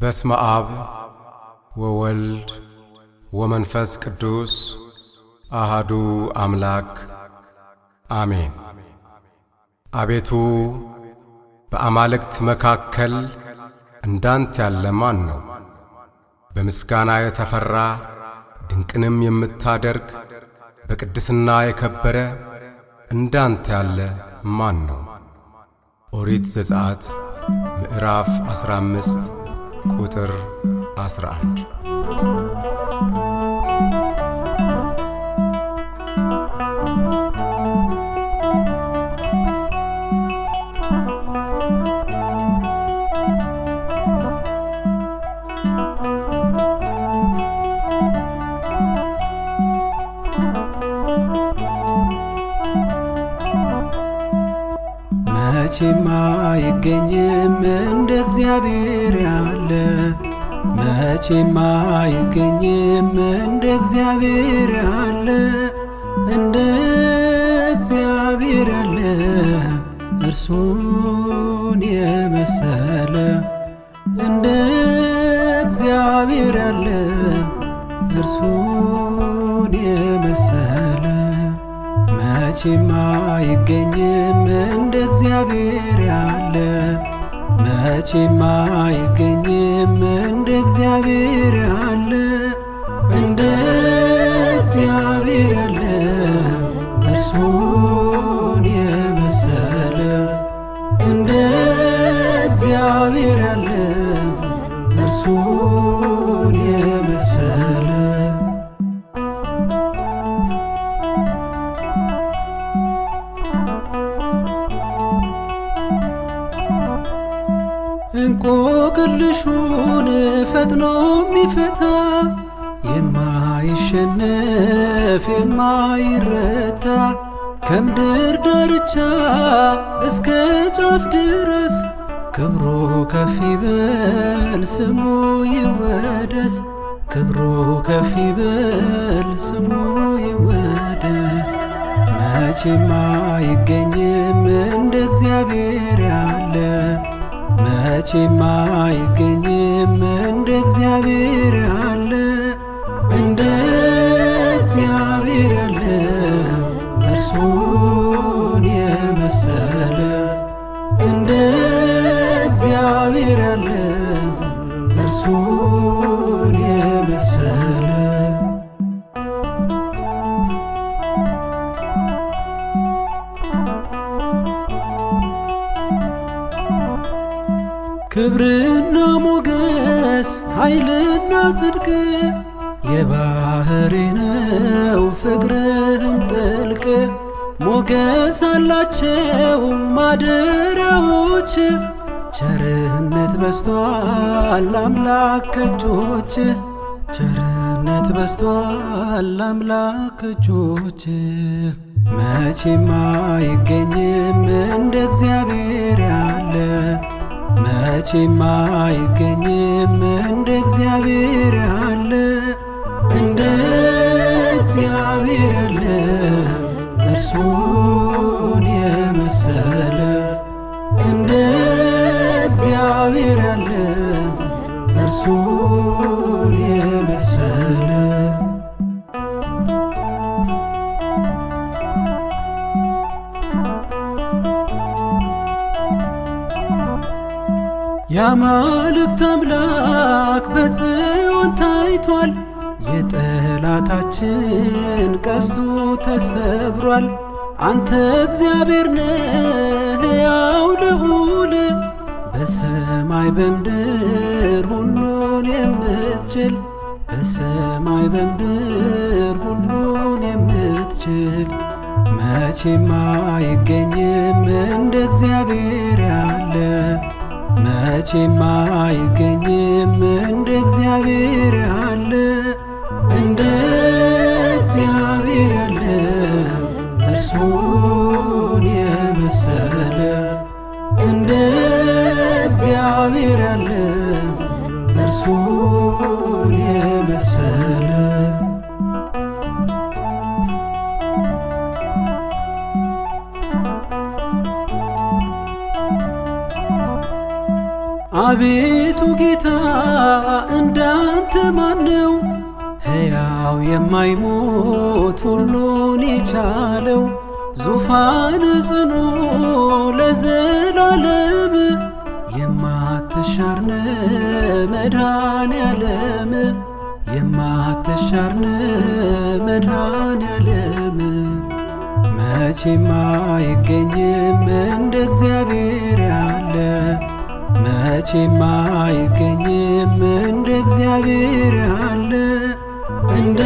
በስመ አብ ወወልድ ወመንፈስ ቅዱስ አሃዱ አምላክ አሜን። አቤቱ በአማልክት መካከል እንዳንተ ያለ ማን ነው? በምስጋና የተፈራ ድንቅንም የምታደርግ በቅድስና የከበረ እንዳንተ ያለ ማን ነው? ኦሪት ዘጸአት ምዕራፍ 15 ቁጥር 11። መቼም አይገኝም እንደ እግዚአብሔር ያለ፣ መቼም አይገኝም እንደ እግዚአብሔር ያለ፣ እንደ እግዚአብሔር ያለ እርሱን የመሰለ፣ እንደ እግዚአብሔር ያለ እርሱን የመሰለ መቼም አይገኝም እንደ እግዚአብሔር ያለ፣ መቼም አይገኝም እንደ እግዚአብሔር ያለ፣ እንደ እግዚአብሔር ያለ እርሱን የመሰለ፣ እንደ እግዚአብሔር ያለ እርሱን የመሰለ እንቆቅልሹን ፈጥኖ የሚፈታ የማይሸነፍ የማይረታ ከምድር ዳርቻ እስከ ጫፍ ድረስ ክብሩ ከፍ ይበል ስሙ ይወደስ፣ ክብሩ ከፍ ይበል ስሙ ይወደስ። መቼም አይገኝም እንደ እግዚአብሔር ያለ፣ መቼም አይገኝም እንደ እግዚአብሔር ያለ፣ እንደ እግዚአብሔር ያለ እርሱን የመሰለ፣ እንደ እግዚአብሔር ያለ እርሱን የመሰለ ክብርና ሞገስ ኃይልና ጽድቅ የባህሪ ነው ፍቅርህም ጥልቅ። ሞገስ አላቸው ማደሪያዎች፣ ቸርነት በስቷል አምላክ ከእጆች፣ ቸርነት በስቷል አምላክ ከእጆች። መቼም አይገኝም እንደ እግዚአብሔር ያለ፣ መቼም አይገኝም እንደ እግዚአብሔር ያለ፣ እንደ እግዚአብሔር ያለ እርሱን የመሰለ፣ እንደ እግዚአብሔር ያለ እርሱን የመሰለ የአማልክት አምላክ በጽዮን ታይቷል። የጠላታችን ቀስቱ ተሰብሯል። አንተ እግዚአብሔር ነህ ሕያው ልዑል፣ በሰማይ በምድር ሁሉን የምትችል፣ በሰማይ በምድር ሁሉን የምትችል። መቼም አይገኝም እንደ እግዚአብሔር ያለ፣ መቼም አይገኝም እንደ እግዚአብሔር ያለ፣ እንደ እግዚአብሔር ያለ እርሱን የመሰለ፣ እንደ እግዚአብሔር ያለ እርሱን የመሰለ አቤቱ ጌታ እንዳንተ ማነው? ሕያው የማይሞት ሁሉን የቻለው ዙፋን ጽኑ ለዘላለም የማትሻርነ መድኃኔዓለም የማትሻርነ መድኃኔዓለም መቼም አይገኝም እንደ እግዚአብሔር ያለ መቼም አይገኝም እንደ እግዚአብሔር ያለ እንደ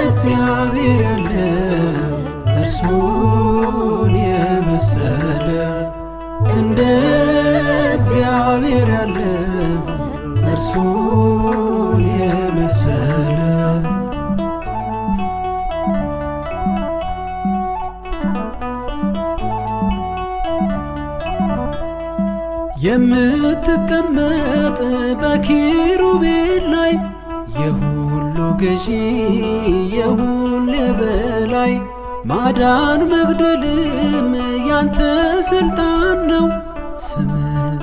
እግዚአብሔር ያለ እርሱን የመሰለ እንደ እግዚአብሔር ያለ እርሱን የመሰለ የምትቀመጥ በኪሩቤል ላይ የሁሉ ገዢ የሁሉ የበላይ ማዳን መግደልም ያንተ ስልጣን ነው። ስም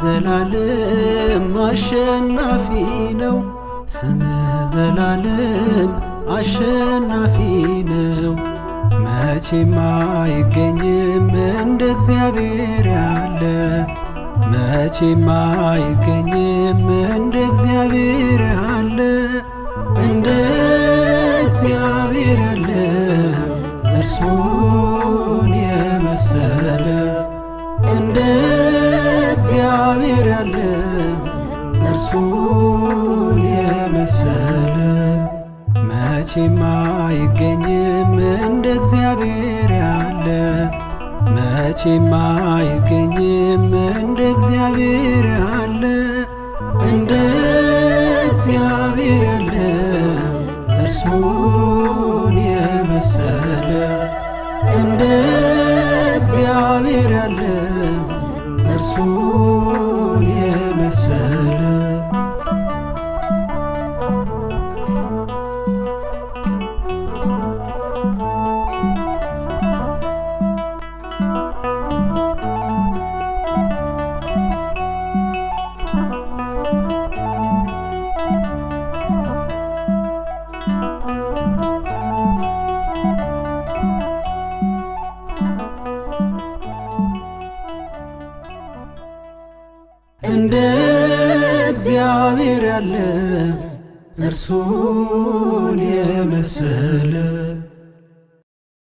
ዘላለም አሸናፊ ነው። ስም ዘላለም አሸናፊ ነው። መቼም አይገኝም እንደ እግዚአብሔር ያለ መቼም አይገኝም እንደ እግዚአብሔር ያለ እንደ እግዚአብሔር ያለ እርሱን የመሰለ እንደ እግዚአብሔር ያለ እርሱን የመሰለ መቼም አይገኝም እንደ እግዚአብሔር ያለ መቼም አይገኝም እንደ እግዚአብሔር ያለ እንደ እግዚአብሔር ያለ እርሱን የመሰለ እንደ እግዚአብሔር ያለ እርሱን የመሰለ እንደ እግዚአብሔር ያለ እርሱን የመሰለ